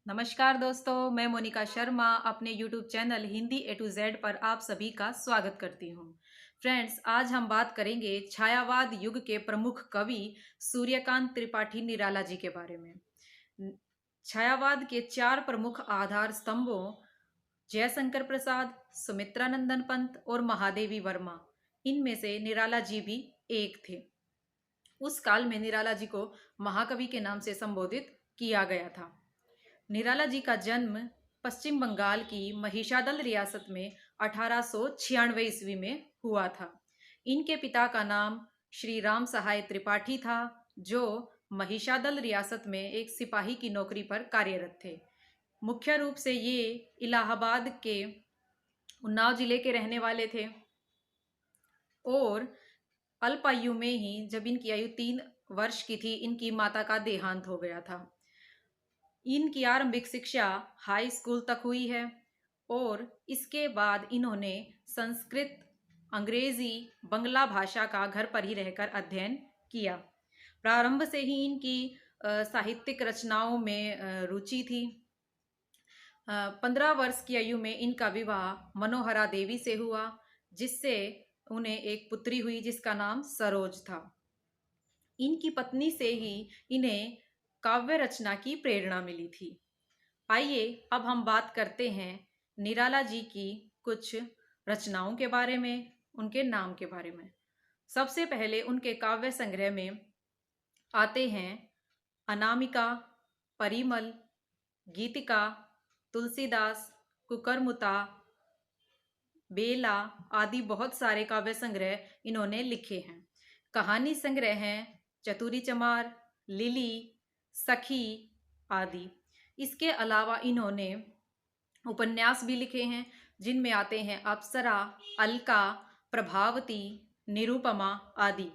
नमस्कार दोस्तों, मैं मोनिका शर्मा अपने YouTube channel Hindi A to Z पर आप सभी का स्वागत करती हूँ। फ्रेंड्स, आज हम बात करेंगे छायावाद युग के प्रमुख कवि सूर्यकांत त्रिपाठी निराला जी के बारे में। न- छायावाद के चार प्रमुख आधार स्तंभों जयशंकर प्रसाद, सुमित्रानंदन पंत और महादेवी वर्मा, इनमें से निराला जी भी एक थे। उस काल में निराला जी को महाकवि के नाम से संबोधित किया गया था। निराला जी का जन्म पश्चिम बंगाल की महिषादल रियासत में 1896 ईस्वी में हुआ था। इनके पिता का नाम श्री राम सहाय त्रिपाठी था, जो महिषादल रियासत में एक सिपाही की नौकरी पर कार्यरत थे। मुख्य रूप से ये इलाहाबाद के उन्नाव जिले के रहने वाले थे और अल्प आयु में ही, जब इनकी आयु 3 वर्ष की थी, इनकी माता का देहांत हो गया था। इनकी आरंभिक शिक्षा हाई स्कूल तक हुई है और इसके बाद इन्होंने संस्कृत, अंग्रेजी, बंगला भाषा का घर पर ही रहकर अध्ययन किया। प्रारंभ से ही इनकी साहित्यिक रचनाओं में रुचि थी। 15 वर्ष की आयु में इनका विवाह मनोहरा देवी से हुआ, जिससे उन्हें एक पुत्री हुई जिसका नाम सरोज था। इनकी पत्नी से ही इन्हें काव्य रचना की प्रेरणा मिली थी। आइए अब हम बात करते हैं निराला जी की कुछ रचनाओं के बारे में, उनके नाम के बारे में। सबसे पहले उनके काव्य संग्रह में आते हैं अनामिका, परिमल, गीतिका, तुलसीदास, कुकरमुता, बेला आदि बहुत सारे काव्य संग्रह इन्होंने लिखे हैं। कहानी संग्रह हैं चतुरी चमार, लिली, सखी आदि। इसके अलावा इन्होंने उपन्यास भी लिखे हैं, जिनमें आते हैं अप्सरा, अलका, प्रभावती, निरुपमा आदि।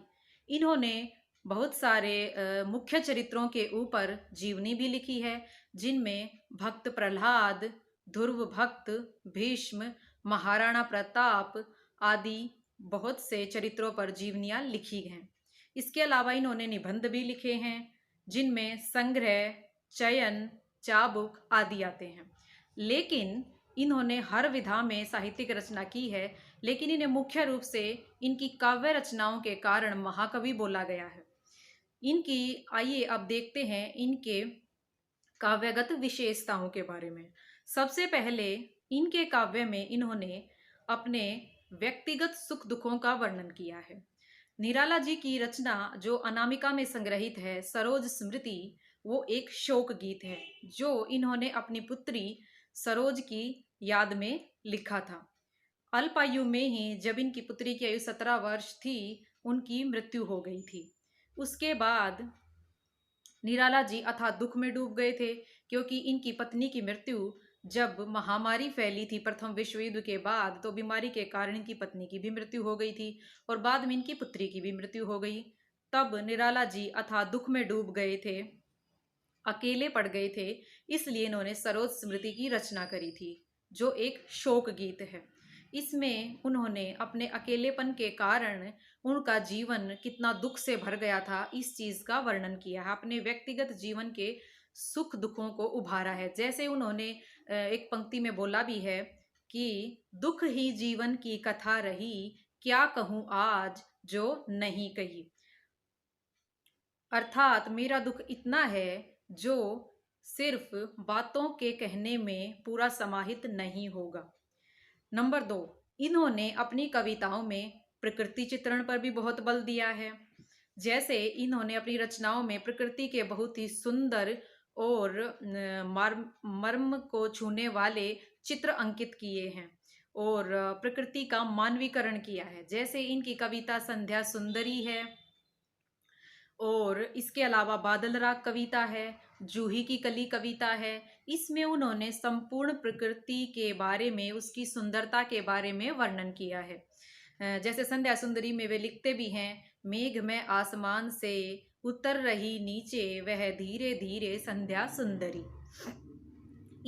इन्होंने बहुत सारे मुख्य चरित्रों के ऊपर जीवनी भी लिखी है, जिनमें भक्त प्रहलाद, ध्रुव भक्त, भीष्म, महाराणा प्रताप आदि बहुत से चरित्रों पर जीवनियां लिखी हैं। इसके अलावा इन्होंने निबंध भी लिखे हैं, जिनमें संग्रह, चयन, चाबुक आदि आते हैं। लेकिन इन्होंने हर विधा में साहित्यिक रचना की है, लेकिन इन्हें मुख्य रूप से इनकी काव्य रचनाओं के कारण महाकवि बोला गया है। इनकी आइए अब देखते हैं इनके काव्यगत विशेषताओं के बारे में। सबसे पहले इनके काव्य में इन्होंने अपने व्यक्तिगत सुख दुखों का वर्णन किया है। निराला जी की रचना जो अनामिका में संग्रहित है, सरोज स्मृति, वो एक शोक गीत है जो इन्होंने अपनी पुत्री सरोज की याद में लिखा था। अल्पायु में ही, जब इनकी पुत्री की आयु 17 वर्ष थी, उनकी मृत्यु हो गई थी। उसके बाद निराला जी अथाह दुख में डूब गए थे, क्योंकि इनकी पत्नी की मृत्यु जब महामारी फैली थी प्रथम विश्व युद्ध के बाद, तो बीमारी के कारण इनकी पत्नी की भी मृत्यु हो गई थी और बाद में इनकी पुत्री की भी मृत्यु हो गई। तब निराला जी अथाह दुख में डूब गए थे, अकेले पड़ गए थे, इसलिए इन्होंने सरोज स्मृति की रचना करी थी, जो एक शोक गीत है। इसमें उन्होंने अपने अकेलेपन के कारण उनका जीवन कितना दुख से भर गया था, इस चीज का वर्णन किया है। अपने व्यक्तिगत जीवन के सुख दुखों को उभारा है। जैसे उन्होंने एक पंक्ति में बोला भी है कि दुख ही जीवन की कथा रही, क्या कहूँ आज जो नहीं कही। अर्थात मेरा दुख इतना है जो सिर्फ बातों के कहने में पूरा समाहित नहीं होगा। नंबर 2, इन्होंने अपनी कविताओं में प्रकृति चित्रण पर भी बहुत बल दिया है। जैसे इन्होंने अपनी रचनाओं में प्रकृति के बहुत ही सुंदर और मर्म को छूने वाले चित्र अंकित किए हैं और प्रकृति का मानवीकरण किया है। जैसे इनकी कविता संध्या सुंदरी है और इसके अलावा बादल राग कविता है, जूही की कली कविता है। इसमें उन्होंने संपूर्ण प्रकृति के बारे में, उसकी सुंदरता के बारे में वर्णन किया है। जैसे संध्या सुंदरी में वे लिखते भी हैं, मेघ में आसमान से उतर रही नीचे, वह धीरे धीरे संध्या सुंदरी।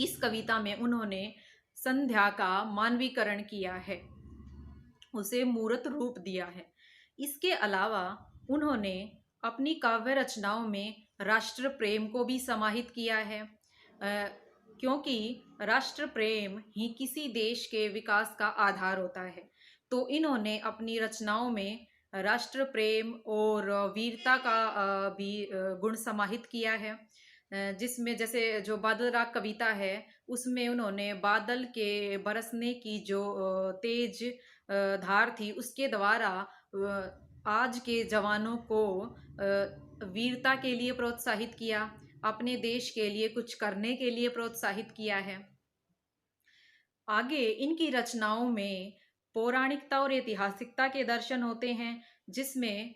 इस कविता में उन्होंने संध्या का मानवीकरण किया है, उसे मूर्त रूप दिया है। इसके अलावा उन्होंने अपनी काव्य रचनाओं में राष्ट्र प्रेम को भी समाहित किया है। क्योंकि राष्ट्र प्रेम ही किसी देश के विकास का आधार होता है। तो इन्होंने अपनी रचनाओं में राष्ट्र प्रेम और वीरता का भी गुण समाहित किया है। जिसमें जैसे जो बादल राग कविता है, उसमें उन्होंने बादल के बरसने की जो तेज धार थी, उसके द्वारा आज के जवानों को वीरता के लिए प्रोत्साहित किया, अपने देश के लिए कुछ करने के लिए प्रोत्साहित किया है। आगे इनकी रचनाओं में पौराणिकता और ऐतिहासिकता के दर्शन होते हैं, जिसमें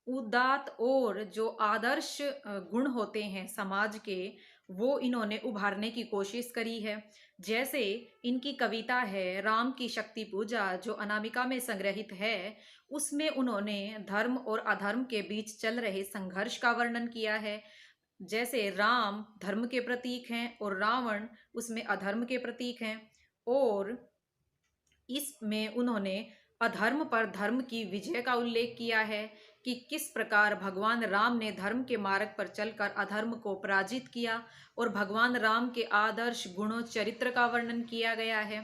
उदात्त और जो आदर्श गुण होते हैं समाज के, वो इन्होंने उभारने की कोशिश करी है। जैसे इनकी कविता है राम की शक्ति पूजा, जो अनामिका में संग्रहित है, उसमें उन्होंने धर्म और अधर्म के बीच चल रहे संघर्ष का वर्णन किया है। जैसे राम धर्म के प्रतीक हैं और रावण उसमें अधर्म के प्रतीक हैं, और इसमें उन्होंने अधर्म पर धर्म की विजय का उल्लेख किया है कि किस प्रकार भगवान राम ने धर्म के मार्ग पर चलकर अधर्म को पराजित किया, और भगवान राम के आदर्श गुणों चरित्र का वर्णन किया गया है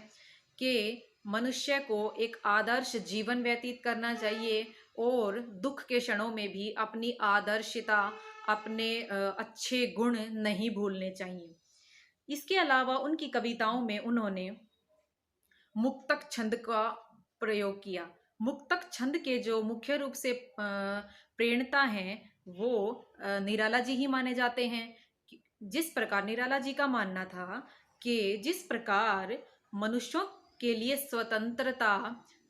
कि मनुष्य को एक आदर्श जीवन व्यतीत करना चाहिए और दुख के क्षणों में भी अपनी आदर्शिता, अपने अच्छे गुण नहीं भूलने चाहिए। इसके अलावा उनकी कविताओं में उन्होंने मुक्तक छंद का प्रयोग किया। मुक्तक छंद के जो मुख्य रूप से प्रेरणता हैं, वो निराला जी ही माने जाते हैं। जिस प्रकार निराला जी का मानना था कि जिस प्रकार मनुष्यों के लिए स्वतंत्रता,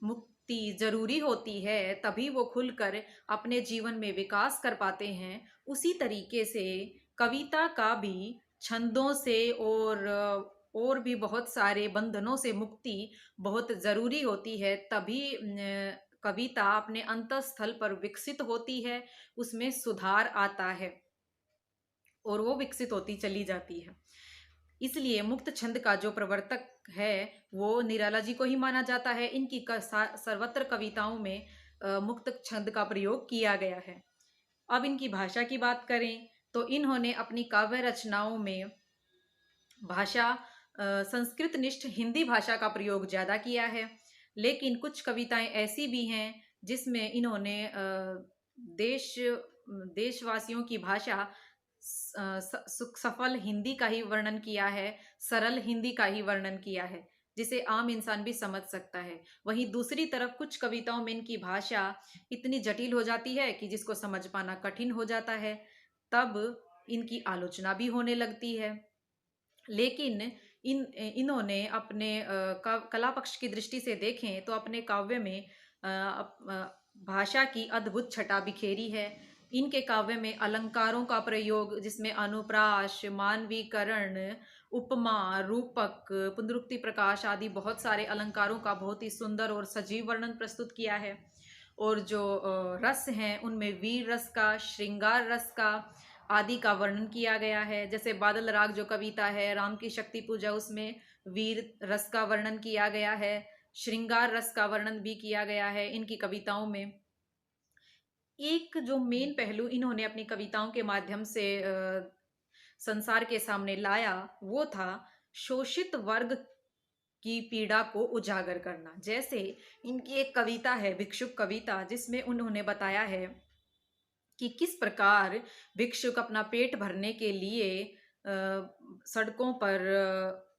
मुक्ति जरूरी होती है, तभी वो खुलकर अपने जीवन में विकास कर पाते हैं, उसी तरीके से कविता का भी छंदों से और भी बहुत सारे बंधनों से मुक्ति बहुत जरूरी होती है, तभी कविता अपने अंतःस्थल पर विकसित होती है, उसमें सुधार आता है और वो विकसित होती चली जाती है। इसलिए मुक्त छंद का जो प्रवर्तक है वो निराला जी को ही माना जाता है। इनकी सर्वत्र कविताओं में मुक्त छंद का प्रयोग किया गया है। अब इनकी भाषा की बात करें तो इन्होंने अपनी काव्य रचनाओं में भाषा संस्कृत निष्ठ हिंदी भाषा का प्रयोग ज़्यादा किया है, लेकिन कुछ कविताएं ऐसी भी हैं जिसमें इन्होंने देशवासियों की भाषा सफल हिंदी का ही वर्णन किया है, सरल हिंदी का ही वर्णन किया है, जिसे आम इंसान भी समझ सकता है। वहीं दूसरी तरफ कुछ कविताओं में इनकी भाषा इतनी जटिल हो जाती है कि जिसको समझ पाना कठिन हो जाता है, तब इनकी आलोचना भी होने लगती है। लेकिन इन्होंने अपने कला पक्ष की दृष्टि से देखें तो अपने काव्य में भाषा की अद्भुत छटा बिखेरी है। इनके काव्य में अलंकारों का प्रयोग, जिसमें अनुप्रास, मानवीकरण, उपमा, रूपक, पुनरुक्ति प्रकाश आदि बहुत सारे अलंकारों का बहुत ही सुंदर और सजीव वर्णन प्रस्तुत किया है। और जो रस हैं उनमें वीर रस का, श्रृंगार रस का आदि का वर्णन किया गया है। जैसे बादल राग जो कविता है राम की शक्ति पूजा, उसमें वीर रस का वर्णन किया गया है, श्रृंगार रस का वर्णन भी किया गया है इनकी कविताओं में। एक जो मेन पहलू इन्होंने अपनी कविताओं के माध्यम से संसार के सामने लाया, वो था शोषित वर्ग की पीड़ा को उजागर करना। जैसे इनकी एक कविता है भिक्षुक कविता, जिसमें उन्होंने बताया है कि किस प्रकार भिक्षुक अपना पेट भरने के लिए सड़कों पर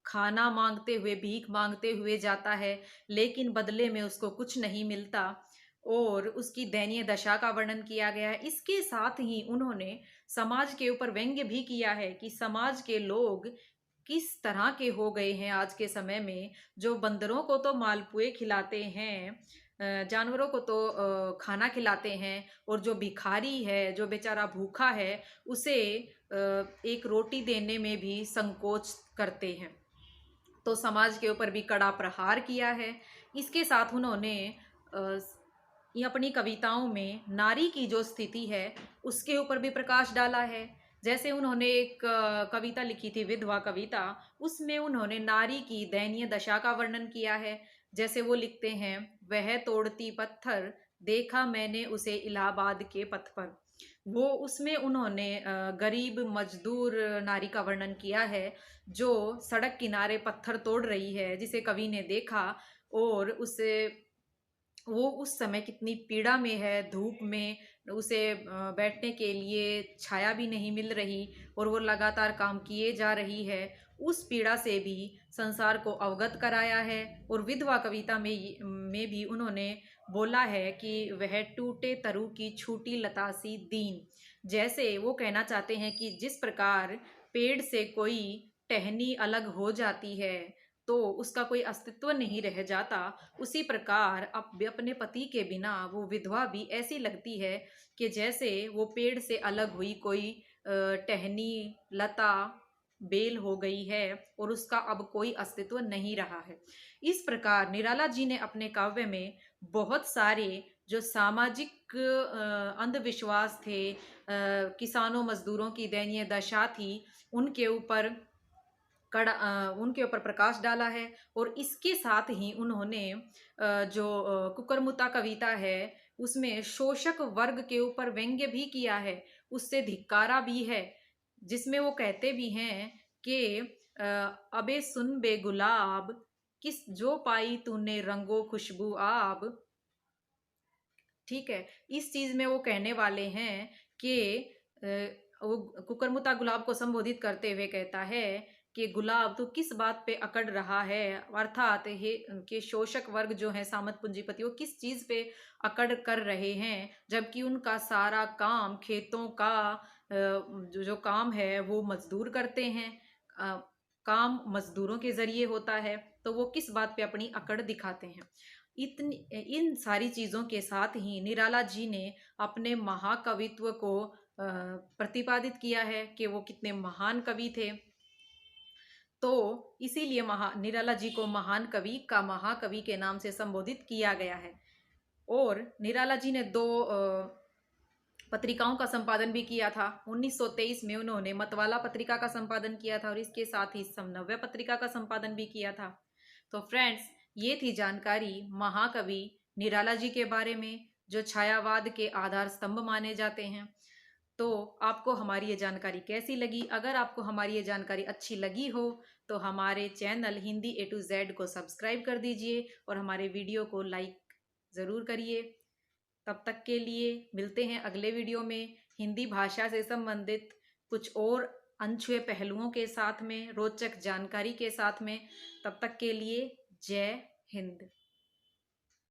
खाना मांगते हुए, भीख मांगते हुए जाता है, लेकिन बदले में उसको कुछ नहीं मिलता, और उसकी दयनीय दशा का वर्णन किया गया है। इसके साथ ही उन्होंने समाज के ऊपर व्यंग्य भी किया है कि समाज के लोग किस तरह के हो गए हैं आज के समय में, जो बंदरों को तो मालपुए खिलाते हैं, जानवरों को तो खाना खिलाते हैं, और जो भिखारी है, जो बेचारा भूखा है, उसे एक रोटी देने में भी संकोच करते हैं। तो समाज के ऊपर भी कड़ा प्रहार किया है। इसके साथ उन्होंने ये अपनी कविताओं में नारी की जो स्थिति है उसके ऊपर भी प्रकाश डाला है। जैसे उन्होंने एक कविता लिखी थी विधवा कविता, उसमें उन्होंने नारी की दयनीय दशा का वर्णन किया है। जैसे वो लिखते हैं, वह तोड़ती पत्थर देखा मैंने उसे इलाहाबाद के पथ पर। वो उसमें उन्होंने गरीब मजदूर नारी का वर्णन किया है, जो सड़क किनारे पत्थर तोड़ रही है, जिसे कवि ने देखा और उसे वो उस समय कितनी पीड़ा में है, धूप में उसे बैठने के लिए छाया भी नहीं मिल रही और वो लगातार काम किए जा रही है। उस पीड़ा से भी संसार को अवगत कराया है। और विधवा कविता में भी उन्होंने बोला है कि वह टूटे तरु की छूटी लता सी दीन। जैसे वो कहना चाहते हैं कि जिस प्रकार पेड़ से कोई टहनी अलग हो जाती है तो उसका कोई अस्तित्व नहीं रह जाता, उसी प्रकार अपने पति के बिना वो विधवा भी ऐसी लगती है कि जैसे वो पेड़ से अलग हुई कोई टहनी, लता, बेल हो गई है और उसका अब कोई अस्तित्व नहीं रहा है। इस प्रकार निराला जी ने अपने काव्य में बहुत सारे जो सामाजिक अंधविश्वास थे, किसानों मजदूरों की दयनीय दशा थी, उनके ऊपर उनके ऊपर प्रकाश डाला है। और इसके साथ ही उन्होंने जो कुकरमुता कविता है उसमें शोषक वर्ग के ऊपर व्यंग्य भी किया है, उससे धिक्कारा भी है, जिसमें वो कहते भी हैं कि अबे सुन बे गुलाब, किस जो पाई तूने रंगो खुशबू आब। ठीक है, इस चीज में वो कहने वाले हैं कि वो कुकरमुता गुलाब को संबोधित करते हुए कहता है कि गुलाब तो किस बात पे अकड़ रहा है, अर्थात हे के शोषक वर्ग जो है सामंत पूंजीपति, वो किस चीज पे अकड़ कर रहे हैं, जबकि उनका सारा काम खेतों का जो काम है वो मजदूर करते हैं, अ, काम मजदूरों के जरिए होता है, तो वो किस बात पे अपनी अकड़ दिखाते हैं। इतनी इन सारी चीजों के साथ ही निराला जी ने अपने महाकवित्व को प्रतिपादित किया है कि वो कितने महान कवि थे। तो इसीलिए निराला जी को महान कवि का महाकवि के नाम से संबोधित किया गया है। और निराला जी ने दो पत्रिकाओं का संपादन भी किया था। 1923 में उन्होंने मतवाला पत्रिका का संपादन किया था और इसके साथ ही समनव्य पत्रिका का संपादन भी किया था। तो फ्रेंड्स, ये थी जानकारी महाकवि निराला जी के बारे में, जो छायावाद के आधार स्तंभ माने जाते हैं। तो आपको हमारी ये जानकारी कैसी लगी? अगर आपको हमारी ये जानकारी अच्छी लगी हो तो हमारे channel Hindi A to Z को सब्सक्राइब कर दीजिए और हमारे वीडियो को लाइक ज़रूर करिए। तब तक के लिए मिलते हैं अगले वीडियो में हिंदी भाषा से संबंधित कुछ और अनछुए पहलुओं के साथ में, रोचक जानकारी के साथ में। तब तक के लिए जय हिंद।